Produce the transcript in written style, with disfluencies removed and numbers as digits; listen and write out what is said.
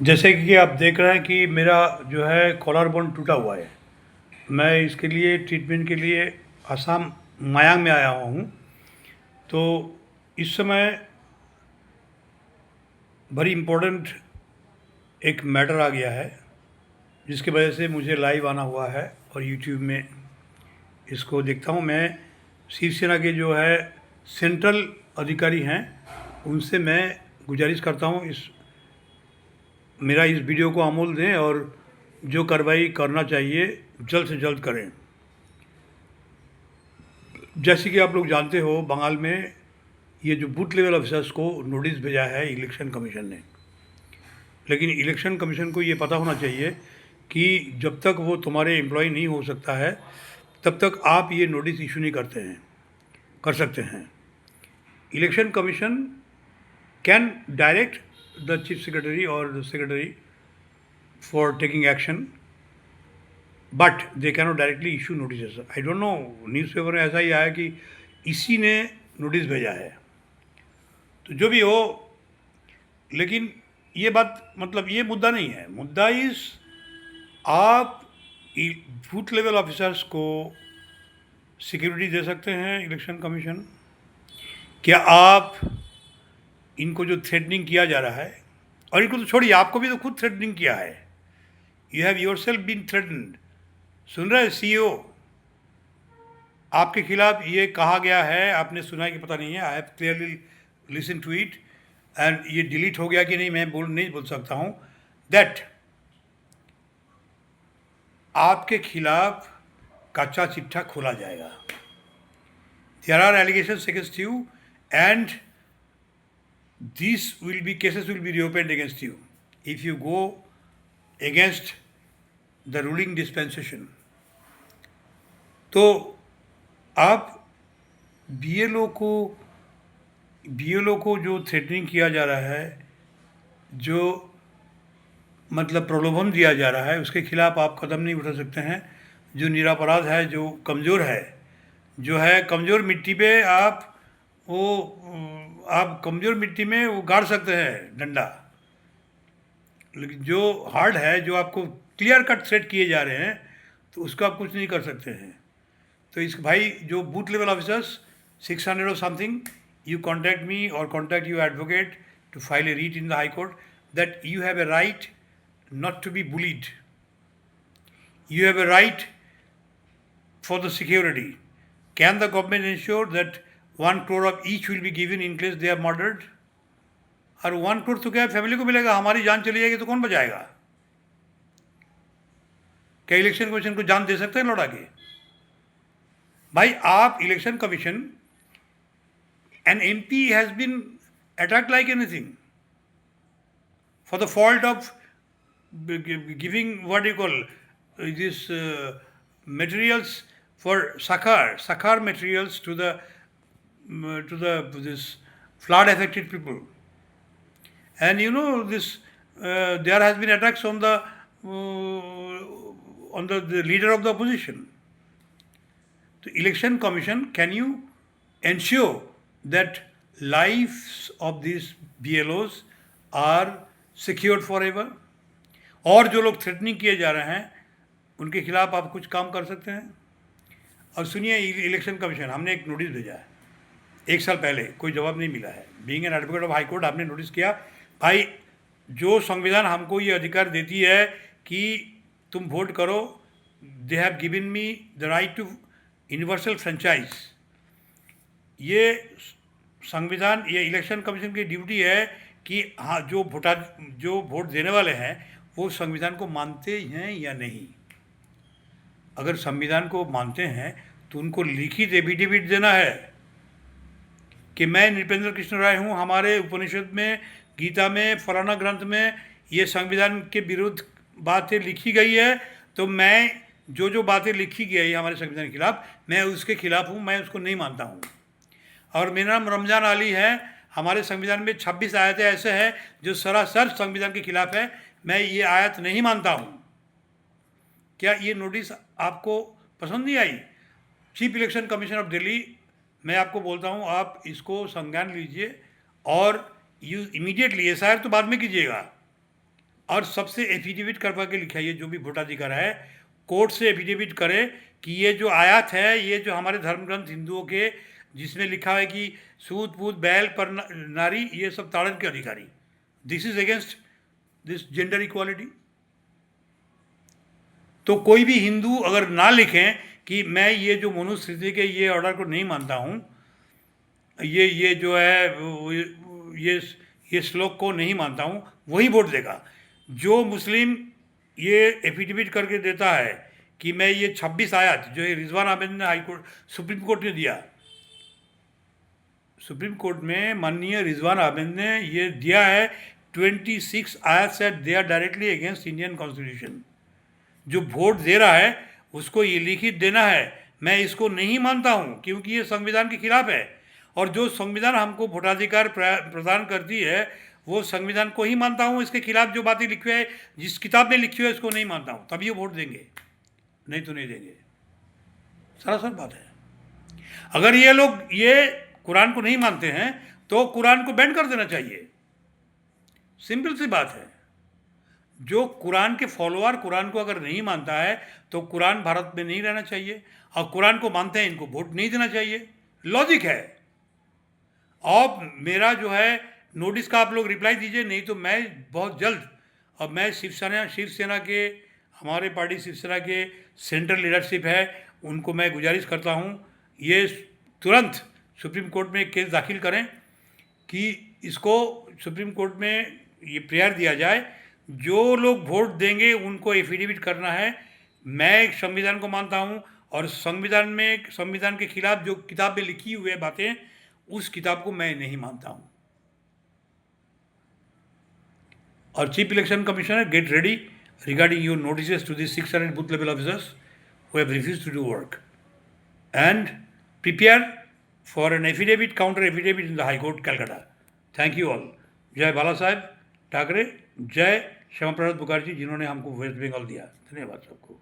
जैसे कि आप देख रहे हैं कि मेरा जो है कॉलर बोन टूटा हुआ है। मैं इसके लिए ट्रीटमेंट के लिए आसाम मायांग में आया हुआ हूँ। तो इस समय बड़ी इम्पोर्टेंट एक मैटर आ गया है, जिसकी वजह से मुझे लाइव आना हुआ है और यूट्यूब में इसको देखता हूँ। मैं शिवसेना के जो है सेंट्रल अधिकारी हैं, उनसे मैं गुजारिश करता हूँ मेरा इस वीडियो को अमूल दें और जो कार्रवाई करना चाहिए जल्द से जल्द करें। जैसे कि आप लोग जानते हो, बंगाल में ये जो बूथ लेवल ऑफिसर्स को नोटिस भेजा है इलेक्शन कमीशन ने, लेकिन इलेक्शन कमीशन को ये पता होना चाहिए कि जब तक वो तुम्हारे एम्प्लॉय नहीं हो सकता है, तब तक आप ये नोटिस इशू नहीं कर सकते हैं। Election commission can direct the chief secretary और the secretary for taking action, but they can not directly issue notice. I don't know, newspaper में ऐसा ही आया कि इसी ने नोटिस भेजा है। तो जो भी हो, लेकिन ये बात मतलब ये मुद्दा नहीं है। मुद्दा इस आप बूथ लेवल ऑफिसर्स को सिक्योरिटी दे सकते हैं इलेक्शन कमीशन? क्या आप इनको जो थ्रेटनिंग किया जा रहा है, और इनको तो छोड़िए, आपको भी तो खुद थ्रेटनिंग किया है। You have yourself been threatened. सुन रहे हैं सीईओ, आपके खिलाफ ये कहा गया है, आपने सुना है कि पता नहीं है। I have clearly listen to it, and ये डिलीट हो गया कि नहीं मैं नहीं बोल सकता हूँ। दैट आपके खिलाफ कच्चा चिट्ठा खोला जाएगा। There are allegations against you, and these cases will be reopened against you if you go against the ruling dispensation. तो आप बीएलओ को जो थ्रेटनिंग किया जा रहा है, जो मतलब प्रलोभन दिया जा रहा है, उसके खिलाफ आप कदम नहीं उठा सकते हैं। जो निरपराध है, जो कमज़ोर है, जो है कमज़ोर मिट्टी पे आप कमज़ोर मिट्टी में वो गाड़ सकते हैं डंडा, लेकिन जो हार्ड है, जो आपको क्लियर कट थ्रेट किए जा रहे हैं, तो उसका आप कुछ नहीं कर सकते हैं। तो इस भाई जो बूथ लेवल ऑफिसर्स 600 और something, you contact me or contact your advocate to file a writ in the High Court that you have a right not to be bullied. You have a right for the security. Can the government ensure that 1 crore of each will be given in case they are murdered? और 1 crore तो क्या family को मिलेगा? हमारी जान चली जाएगी तो कौन बचाएगा? क्या इलेक्शन कमीशन को जान दे सकते हैं लौटा के? भाई आप election commission, an MP has been attacked like anything for the fault of giving what you call this materials for Sakhar materials to the this flood affected people. And you know this there has been attacks on the leader of the opposition. The election commission, can you ensure that lives of these BLOs are secured forever? और जो लोग threatening किए जा रहे हैं, उनके खिलाफ आप कुछ काम कर सकते हैं। और सुनिए, इलेक्शन कमीशन, हमने एक नोटिस भेजा है 1 साल पहले, कोई जवाब नहीं मिला है। Being an advocate of high court, आपने नोटिस किया। भाई, जो संविधान हमको ये अधिकार देती है कि तुम वोट करो, they have given me the right to universal franchise. ये संविधान, ये इलेक्शन कमीशन की ड्यूटी है कि हाँ, जो वोट देने वाले हैं वो संविधान को मानते हैं या नहीं। अगर संविधान को मानते हैं तो उनको लिखित एफिडेविट देना है कि मैं नृपेंद्र कृष्ण राय हूँ, हमारे उपनिषद में, गीता में, फलाना ग्रंथ में ये संविधान के विरुद्ध बातें लिखी गई है, तो मैं जो बातें लिखी गई है हमारे संविधान के खिलाफ, मैं उसके खिलाफ हूँ, मैं उसको नहीं मानता हूँ। और मेरा नाम रमजान अली है, हमारे संविधान में 26 आयतें ऐसे हैं जो सरासर संविधान के खिलाफ है, मैं ये आयत नहीं मानता हूँ। क्या ये नोटिस आपको पसंद नहीं आई? Chief election commission of Delhi, मैं आपको बोलता हूँ, आप इसको संज्ञान लीजिए और यू इमीडिएटली, एसआईआर तो बाद में कीजिएगा, और सबसे एफिडेविट करवा के लिखाइए, जो भी वोटाधिकार है कोर्ट से एफिडेविट करे कि ये जो आयत है, ये जो हमारे धर्म ग्रंथ हिंदुओं के, जिसमें लिखा है कि सूत पूत बैल पर नारी ये सब ताड़न के अधिकारी, this is against this gender equality. तो कोई भी हिंदू अगर ना लिखें कि मैं ये जो मनुस्मृति के ये ऑर्डर को नहीं मानता हूँ, ये जो है ये श्लोक को नहीं मानता हूँ, वही वोट देगा। जो मुस्लिम ये एफिडेविट करके देता है कि मैं ये 26 आयत जो ये रिजवान अहमद ने हाई कोर्ट सुप्रीम कोर्ट ने दिया, सुप्रीम कोर्ट में माननीय रिजवान अहमद ने ये दिया है 26 आयत से they are directly against Indian constitution. जो वोट दे रहा है उसको ये लिखित देना है, मैं इसको नहीं मानता हूँ क्योंकि ये संविधान के खिलाफ है, और जो संविधान हमको वोटाधिकार प्रदान करती है वो संविधान को ही मानता हूँ, इसके खिलाफ जो बातें लिखी है, जिस किताब में लिखी है उसको नहीं मानता हूँ, तब ये वोट देंगे, नहीं तो नहीं देंगे। सरासर बात है। अगर ये लोग ये कुरान को नहीं मानते हैं तो कुरान को बैन कर देना चाहिए, सिंपल सी बात है। जो कुरान के फॉलोअर कुरान को अगर नहीं मानता है तो कुरान भारत में नहीं रहना चाहिए, और कुरान को मानते हैं इनको वोट नहीं देना चाहिए, लॉजिक है। अब मेरा जो है नोटिस का आप लोग रिप्लाई दीजिए, नहीं तो मैं बहुत जल्द, अब मैं शिवसेना के, हमारे पार्टी शिवसेना के सेंट्रल लीडरशिप है उनको मैं गुजारिश करता हूँ ये तुरंत सुप्रीम कोर्ट में केस दाखिल करें कि इसको सुप्रीम कोर्ट में ये प्रेयर दिया जाए, जो लोग वोट देंगे उनको एफिडेविट करना है, मैं संविधान को मानता हूँ और संविधान के खिलाफ जो किताब में लिखी हुई है बातें, उस किताब को मैं नहीं मानता हूँ। और chief election commissioner, get ready regarding your notices to the 600 booth level officers who have refused to do work, and prepare for an affidavit, counter affidavit in the High Court, Calcutta. Thank you all. जय बाला साहेब ठाकरे, जय श्यामा प्रसाद मुखर्जी जिन्होंने हमको waste Bengal दिया। धन्यवाद सबको।